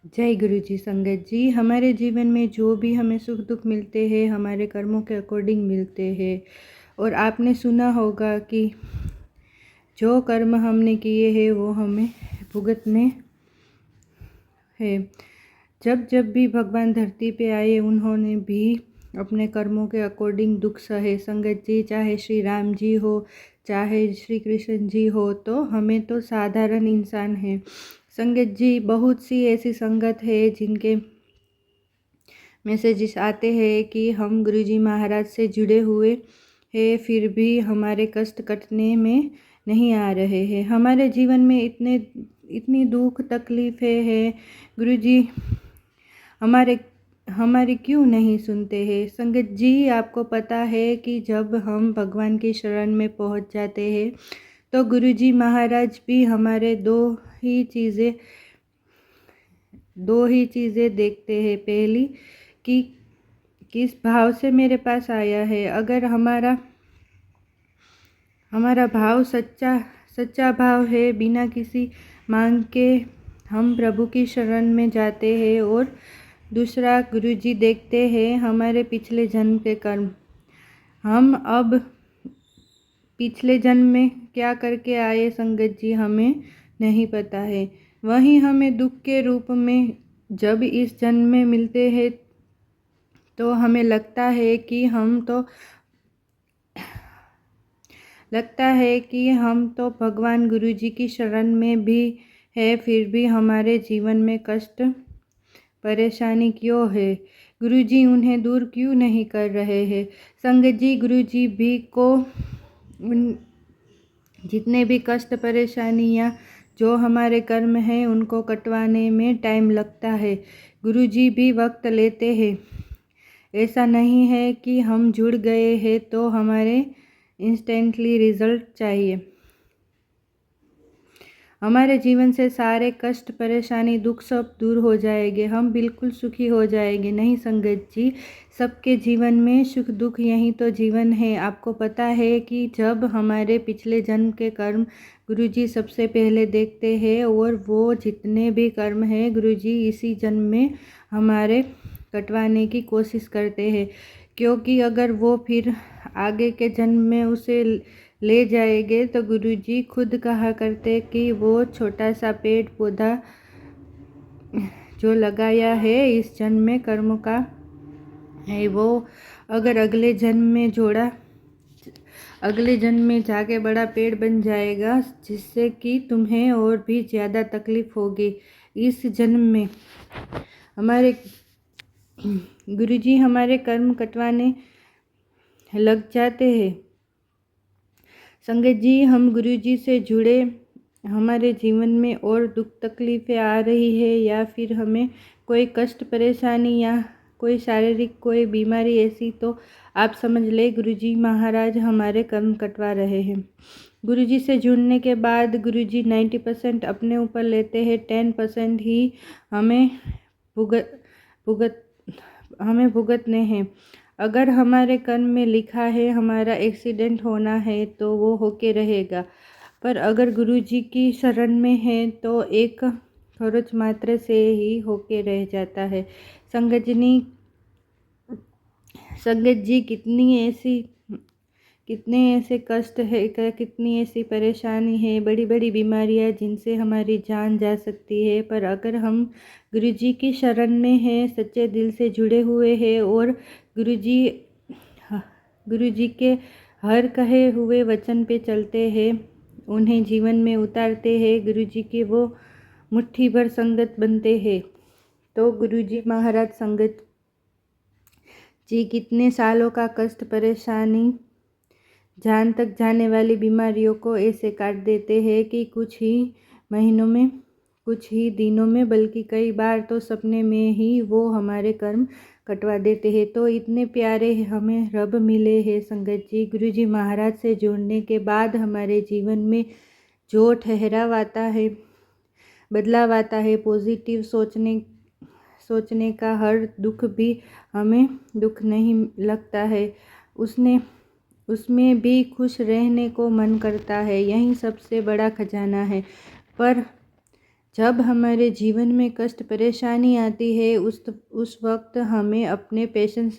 जय गुरु जी। संगत जी, हमारे जीवन में जो भी हमें सुख दुख मिलते हैं हमारे कर्मों के अकॉर्डिंग मिलते हैं। और आपने सुना होगा कि जो कर्म हमने किए हैं वो हमें भुगतने हैं। जब जब भी भगवान धरती पे आए उन्होंने भी अपने कर्मों के अकॉर्डिंग दुख सहे। संगत जी, चाहे श्री राम जी हो चाहे श्री कृष्ण जी हो, तो हमें तो साधारण इंसान हैं। संगत जी, बहुत सी ऐसी संगत है जिनके मैसेजेस आते हैं कि हम गुरुजी महाराज से जुड़े हुए हैं, फिर भी हमारे कष्ट कटने में नहीं आ रहे हैं। हमारे जीवन में इतनी दुख तकलीफ़ें हैं, गुरुजी हमारी क्यों नहीं सुनते हैं। संगत जी, आपको पता है कि जब हम भगवान की शरण में पहुंच जाते हैं तो गुरुजी महाराज भी हमारे दो ही चीज़ें देखते हैं। पहली कि किस भाव से मेरे पास आया है। अगर हमारा भाव सच्चा भाव है, बिना किसी मांग के हम प्रभु की शरण में जाते हैं। और दूसरा, गुरुजी देखते हैं हमारे पिछले जन्म के कर्म। हम अब पिछले जन्म में क्या करके आए संगत जी, हमें नहीं पता है। वहीं हमें दुख के रूप में जब इस जन्म में मिलते हैं तो हमें लगता है कि हम तो भगवान गुरुजी की शरण में भी है, फिर भी हमारे जीवन में कष्ट परेशानी क्यों है। गुरुजी उन्हें दूर क्यों नहीं कर रहे हैं। संगत जी, गुरुजी भी को जितने भी कष्ट परेशानियाँ जो हमारे कर्म हैं उनको कटवाने में टाइम लगता है। गुरुजी भी वक्त लेते हैं। ऐसा नहीं है कि हम जुड़ गए हैं तो हमारे इंस्टेंटली रिजल्ट चाहिए। हमारे जीवन से सारे कष्ट परेशानी दुख सब दूर हो जाएंगे, हम बिल्कुल सुखी हो जाएंगे। नहीं संगत जी, सबके जीवन में सुख दुख यही तो जीवन है। आपको पता है कि जब हमारे पिछले जन्म के कर्म गुरुजी सबसे पहले देखते हैं और वो जितने भी कर्म हैं गुरुजी इसी जन्म में हमारे कटवाने की कोशिश करते हैं। क्योंकि अगर वो फिर आगे के जन्म में उसे ले जाएंगे तो गुरुजी खुद कहा करते कि वो छोटा सा पेड़ पौधा जो लगाया है इस जन्म में कर्म का है, वो अगर अगले जन्म में जाके बड़ा पेड़ बन जाएगा, जिससे कि तुम्हें और भी ज़्यादा तकलीफ होगी। इस जन्म में हमारे गुरुजी हमारे कर्म कटवाने लग जाते हैं। संगत जी, हम गुरुजी से जुड़े, हमारे जीवन में और दुख तकलीफ़ें आ रही है या फिर हमें कोई कष्ट परेशानी या कोई शारीरिक कोई बीमारी ऐसी, तो आप समझ ले गुरुजी महाराज हमारे कर्म कटवा रहे हैं। गुरुजी से जुड़ने के बाद गुरुजी 90% अपने ऊपर लेते हैं, 10% ही हमें भुगतने हैं। अगर हमारे कर्म में लिखा है हमारा एक्सीडेंट होना है तो वो होके रहेगा, पर अगर गुरुजी की शरण में है तो एक खरोच मात्र से ही होके रह जाता है। संगत जी, कितने ऐसे कष्ट है, कितनी ऐसी परेशानी है, बड़ी बड़ी बीमारियां जिनसे हमारी जान जा सकती है। पर अगर हम गुरुजी की शरण में हैं, सच्चे दिल से जुड़े हुए हैं और गुरुजी के हर कहे हुए वचन पे चलते हैं, उन्हें जीवन में उतारते हैं, गुरुजी के वो मुट्ठी भर संगत बनते हैं, तो गुरुजी महाराज संगत जी कितने सालों का कष्ट परेशानी जान तक जाने वाली बीमारियों को ऐसे काट देते हैं कि कुछ ही महीनों में, कुछ ही दिनों में, बल्कि कई बार तो सपने में ही वो हमारे कर्म कटवा देते हैं। तो इतने प्यारे हमें रब मिले हैं संगत जी। गुरुजी महाराज से जुड़ने के बाद हमारे जीवन में जो ठहराव आता है, बदलाव आता है, पॉजिटिव सोचने का, हर दुख भी हमें दुख नहीं लगता है, उसमें भी खुश रहने को मन करता है। यही सबसे बड़ा खजाना है। पर जब हमारे जीवन में कष्ट परेशानी आती है उस वक्त हमें अपना पेशेंस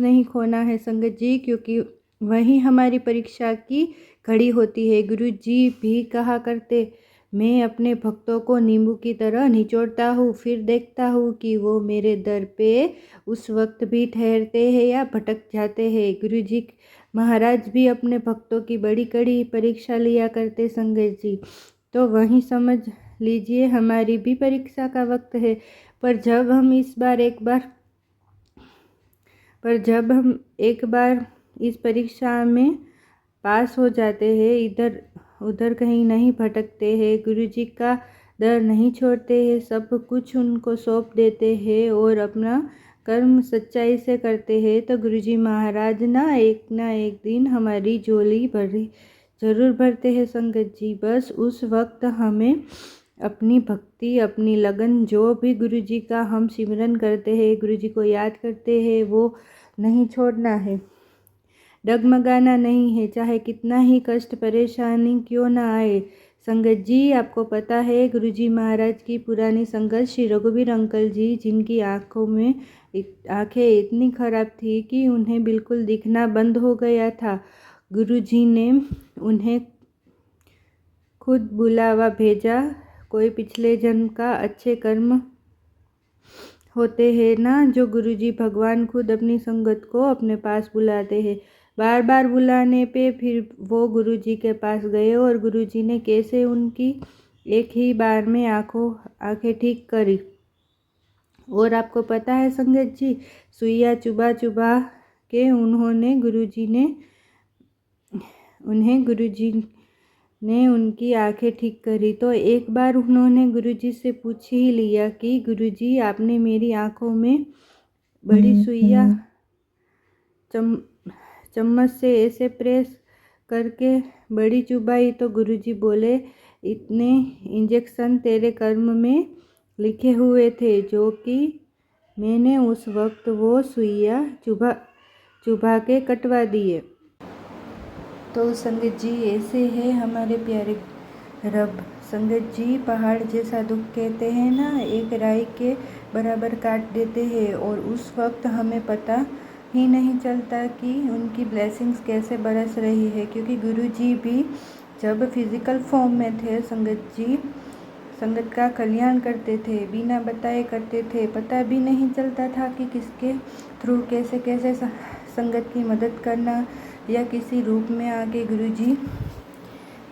नहीं खोना है संगत जी, क्योंकि वही हमारी परीक्षा की घड़ी होती है। गुरु जी भी कहा करते, मैं अपने भक्तों को नींबू की तरह निचोड़ता हूँ, फिर देखता हूँ कि वो मेरे दर पे उस वक्त भी ठहरते हैं या भटक जाते हैं। गुरु जी महाराज भी अपने भक्तों की बड़ी कड़ी परीक्षा लिया करते संगत जी। तो वहीं समझ लीजिए हमारी भी परीक्षा का वक्त है। पर जब हम एक बार इस परीक्षा में पास हो जाते हैं, इधर उधर कहीं नहीं भटकते हैं, गुरु जी का दर नहीं छोड़ते हैं, सब कुछ उनको सौंप देते हैं और अपना कर्म सच्चाई से करते हैं, तो गुरु जी महाराज ना एक दिन हमारी झोली ज़रूर भरते हैं संगत जी। बस उस वक्त हमें अपनी भक्ति, अपनी लगन, जो भी गुरु जी का हम सिमरन करते हैं, गुरु जी को याद करते हैं, वो नहीं छोड़ना है, डगमगाना नहीं है, चाहे कितना ही कष्ट परेशानी क्यों ना आए। संगत जी आपको पता है गुरु जी महाराज की पुरानी संगत श्री रघुवीर अंकल जी, जिनकी आंखें इतनी खराब थी कि उन्हें बिल्कुल दिखना बंद हो गया था। गुरु जी ने उन्हें खुद बुलावा भेजा। कोई पिछले जन्म का अच्छे कर्म होते हैं ना, जो गुरुजी भगवान खुद अपनी संगत को अपने पास बुलाते हैं। बार बार बुलाने पे फिर वो गुरुजी के पास गए और गुरुजी ने कैसे उनकी एक ही बार में आंखें ठीक करी। और आपको पता है संगत जी, सुइया चुबा चुबा के गुरुजी ने उनकी आंखें ठीक करी। तो एक बार उन्होंने गुरुजी से पूछ ही लिया कि गुरुजी आपने मेरी आंखों में बड़ी सुइया चम्मच से ऐसे प्रेस करके बड़ी चुबाई, तो गुरुजी बोले इतने इंजेक्शन तेरे कर्म में लिखे हुए थे, जो कि मैंने उस वक्त वो सुइया चुबा के कटवा दिए। तो संगत जी ऐसे है हमारे प्यारे रब। संगत जी पहाड़ जैसा दुख कहते हैं ना, एक राई के बराबर काट देते हैं और उस वक्त हमें पता ही नहीं चलता कि उनकी ब्लेसिंग्स कैसे बरस रही है, क्योंकि गुरु जी भी जब फिजिकल फॉर्म में थे संगत का कल्याण करते थे, बिना बताए करते थे, पता भी नहीं चलता था कि किसके थ्रू कैसे संगत की मदद करना या किसी रूप में आके गुरुजी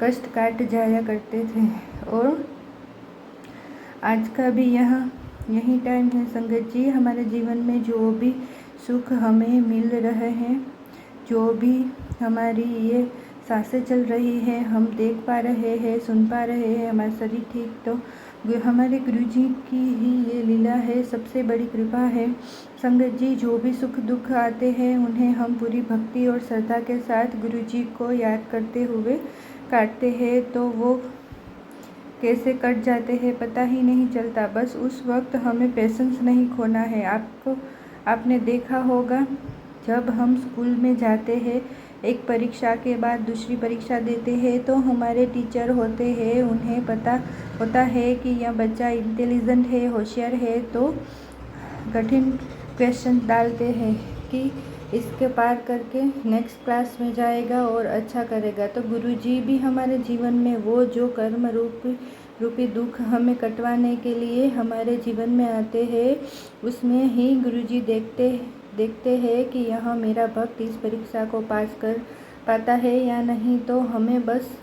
कष्ट काट जाया करते थे। और आज का भी यही टाइम है संगत जी, हमारे जीवन में जो भी सुख हमें मिल रहे हैं, जो भी हमारी ये सांसें चल रही है, हम देख पा रहे हैं, सुन पा रहे हैं, हमारा शरीर ठीक, तो हमारे गुरुजी की ही ये लीला है, सबसे बड़ी कृपा है संगत जी। जो भी सुख दुख आते हैं उन्हें हम पूरी भक्ति और श्रद्धा के साथ गुरुजी को याद करते हुए काटते हैं, तो वो कैसे कट जाते हैं पता ही नहीं चलता। बस उस वक्त हमें पेशेंस नहीं खोना है। आपने देखा होगा जब हम स्कूल में जाते हैं, एक परीक्षा के बाद दूसरी परीक्षा देते हैं, तो हमारे टीचर होते हैं, उन्हें पता होता है कि यह बच्चा इंटेलिजेंट है, होशियार है, तो कठिन क्वेश्चन डालते हैं कि इसके पार करके नेक्स्ट क्लास में जाएगा और अच्छा करेगा। तो गुरुजी भी हमारे जीवन में वो जो कर्म रूपी दुख हमें कटवाने के लिए हमारे जीवन में आते हैं, उसमें ही गुरुजी देखते हैं कि यह मेरा भक्त इस परीक्षा को पास कर पाता है या नहीं। तो हमें बस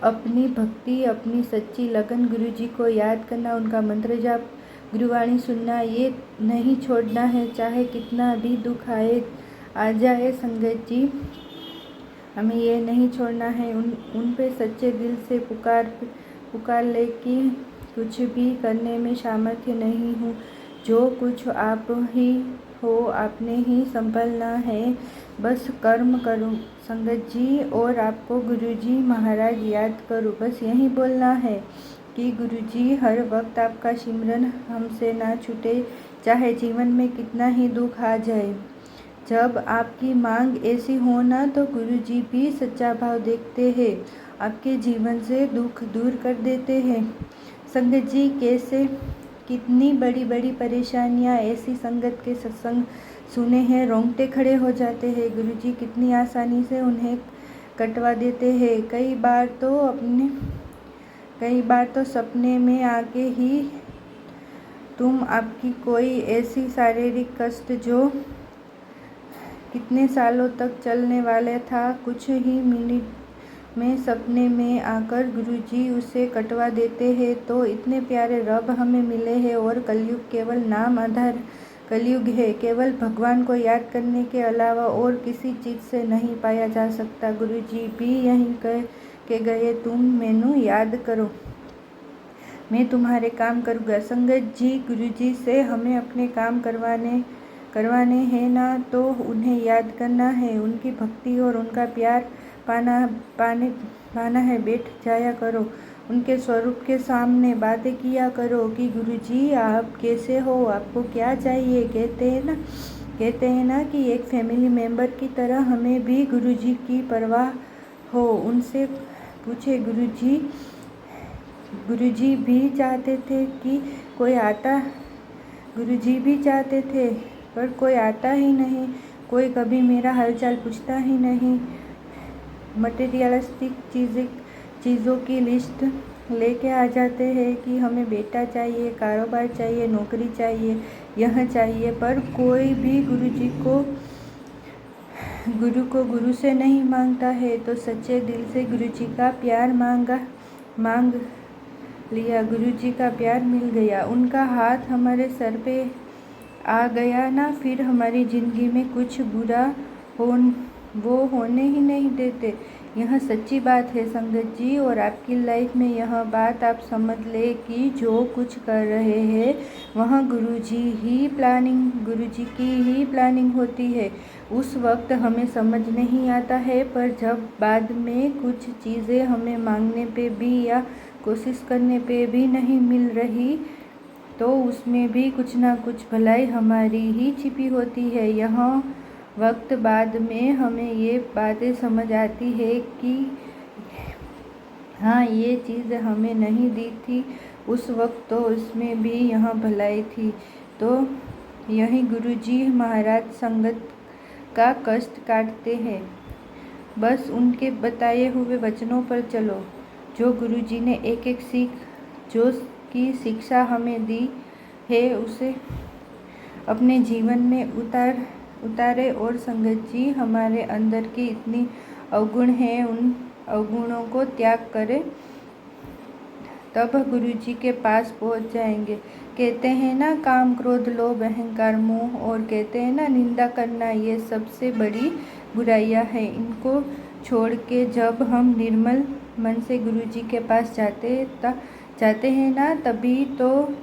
अपनी भक्ति, अपनी सच्ची लगन, गुरुजी को याद करना, उनका मंत्र जाप, गुरुवाणी सुनना, ये नहीं छोड़ना है, चाहे कितना भी दुख आ जाए संगत जी, हमें ये नहीं छोड़ना है। उन पे सच्चे दिल से पुकार ले कि कुछ भी करने में सामर्थ्य नहीं हूँ, जो कुछ आप ही हो, आपने ही संभलना है, बस कर्म करूँ संगत जी और आपको गुरुजी महाराज याद करूँ। बस यही बोलना है कि गुरुजी हर वक्त आपका सिमरन हमसे ना छूटे, चाहे जीवन में कितना ही दुख आ जाए। जब आपकी मांग ऐसी हो ना, तो गुरुजी भी सच्चा भाव देखते हैं आपके जीवन से दुख दूर कर देते हैं। संगत जी, कैसे कितनी बड़ी बड़ी परेशानियां ऐसी संगत के सत्संग सुने हैं, रोंगटे खड़े हो जाते हैं। गुरुजी कितनी आसानी से उन्हें कटवा देते हैं। कई बार तो सपने में आके ही तुम आपकी कोई ऐसी शारीरिक कष्ट जो कितने सालों तक चलने वाला था, कुछ ही मिनट में सपने में आकर गुरुजी उसे कटवा देते हैं। तो इतने प्यारे रब हमें मिले हैं और कलयुग केवल नाम आधार कलयुग है। केवल भगवान को याद करने के अलावा और किसी चीज़ से नहीं पाया जा सकता। गुरुजी भी यही कह के गए, तुम मैनू याद करो, मैं तुम्हारे काम करूँगा। संगत जी, गुरुजी से हमें अपने काम करवाने हैं ना, तो उन्हें याद करना है, उनकी भक्ति और उनका प्यार पाना है। बैठ जाया करो, उनके स्वरूप के सामने बातें किया करो कि गुरुजी आप कैसे हो, आपको क्या चाहिए। कहते हैं ना कि एक फैमिली मेंबर की तरह हमें भी गुरुजी की परवाह हो। उनसे पूछे, गुरुजी भी चाहते थे कि कोई आता, गुरुजी भी चाहते थे पर कोई आता ही नहीं, कोई कभी मेरा हालचाल पूछता ही नहीं। मटेरियलिस्टिक चीज़ों की लिस्ट लेके आ जाते हैं कि हमें बेटा चाहिए, कारोबार चाहिए, नौकरी चाहिए, यह चाहिए, पर कोई भी गुरु को गुरु से नहीं मांगता है। तो सच्चे दिल से गुरुजी का प्यार मांग लिया, गुरुजी का प्यार मिल गया, उनका हाथ हमारे सर पे आ गया ना, फिर हमारी ज़िंदगी में कुछ बुरा वो होने ही नहीं देते। यह सच्ची बात है संगत जी, और आपकी लाइफ में यह बात आप समझ ले कि जो कुछ कर रहे हैं वह गुरुजी की ही प्लानिंग होती है। उस वक्त हमें समझ नहीं आता है, पर जब बाद में कुछ चीज़ें हमें मांगने पे भी या कोशिश करने पे भी नहीं मिल रही, तो उसमें भी कुछ ना कुछ भलाई हमारी ही छिपी होती है। यह वक्त बाद में हमें ये बातें समझ आती है कि हाँ, ये चीज़ हमें नहीं दी थी उस वक्त, तो उसमें भी यह भलाई थी। तो यही गुरुजी महाराज संगत का कष्ट काटते हैं। बस उनके बताए हुए वचनों पर चलो। जो गुरुजी ने एक एक की शिक्षा हमें दी है, उसे अपने जीवन में उतारे। और संगत जी, हमारे अंदर की इतनी अवगुण है, उन अवगुणों को त्याग करें, तब गुरुजी के पास पहुंच जाएंगे। कहते हैं ना, काम क्रोध लोभ अहंकार मोह, और कहते हैं ना, निंदा करना, ये सबसे बड़ी बुराइयां हैं। इनको छोड़ के जब हम निर्मल मन से गुरुजी के पास जाते हैं ना, तभी तो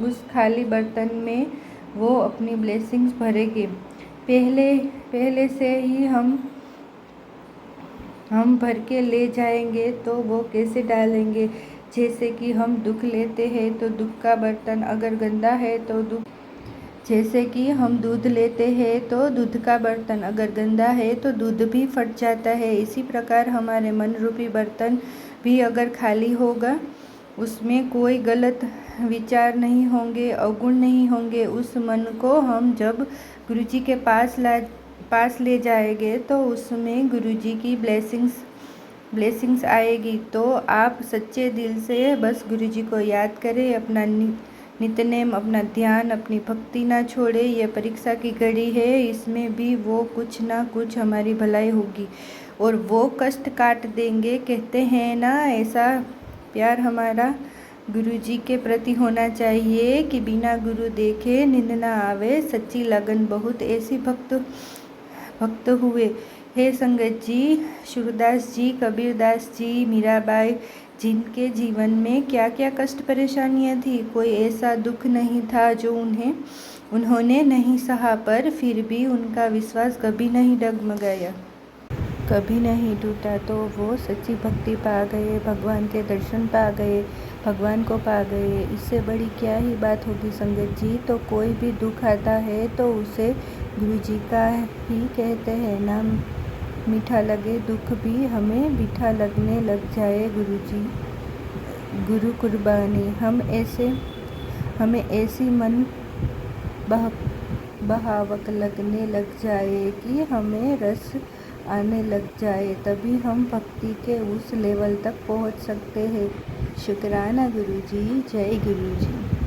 उस खाली बर्तन में वो अपनी ब्लेसिंग्स भरेंगे। पहले से ही हम भर के ले जाएंगे, तो वो कैसे डालेंगे। जैसे कि हम दुख लेते हैं तो दुख का बर्तन अगर गंदा है तो जैसे कि हम दूध लेते हैं तो दूध का बर्तन अगर गंदा है तो दूध भी फट जाता है। इसी प्रकार हमारे मन रूपी बर्तन भी अगर खाली होगा, उसमें कोई गलत विचार नहीं होंगे, अवगुण नहीं होंगे, उस मन को हम जब गुरुजी के पास ले जाएंगे तो उसमें गुरुजी की ब्लेसिंग्स आएगी। तो आप सच्चे दिल से बस गुरुजी को याद करें, अपना नित्यनेम, अपना ध्यान, अपनी भक्ति ना छोड़े। ये परीक्षा की घड़ी है, इसमें भी वो कुछ ना कुछ हमारी भलाई होगी और वो कष्ट काट देंगे। कहते हैं ना, ऐसा प्यार हमारा गुरुजी के प्रति होना चाहिए कि बिना गुरु देखे नींद ना आवे। सच्ची लगन बहुत ऐसी भक्त हुए हे संगत जी, सूरदास जी, कबीरदास जी, मीराबाई, जिनके जीवन में क्या क्या कष्ट परेशानियां थी, कोई ऐसा दुख नहीं था जो उन्होंने नहीं सहा, पर फिर भी उनका विश्वास कभी नहीं डगमगाया, कभी नहीं टूटा। तो वो सच्ची भक्ति पा गए, भगवान के दर्शन पा गए, भगवान को पा गए। इससे बड़ी क्या ही बात होगी संगत जी। तो कोई भी दुख आता है तो उसे गुरुजी का ही कहते हैं, मीठा लगे दुख भी हमें मीठा लगने लग जाए गुरुजी। गुरु कुर्बानी हमें ऐसी मन बहावक लगने लग जाए कि हमें रस आने लग जाए, तभी हम भक्ति के उस लेवल तक पहुंच सकते हैं। शुक्राना गुरुजी। जय गुरुजी।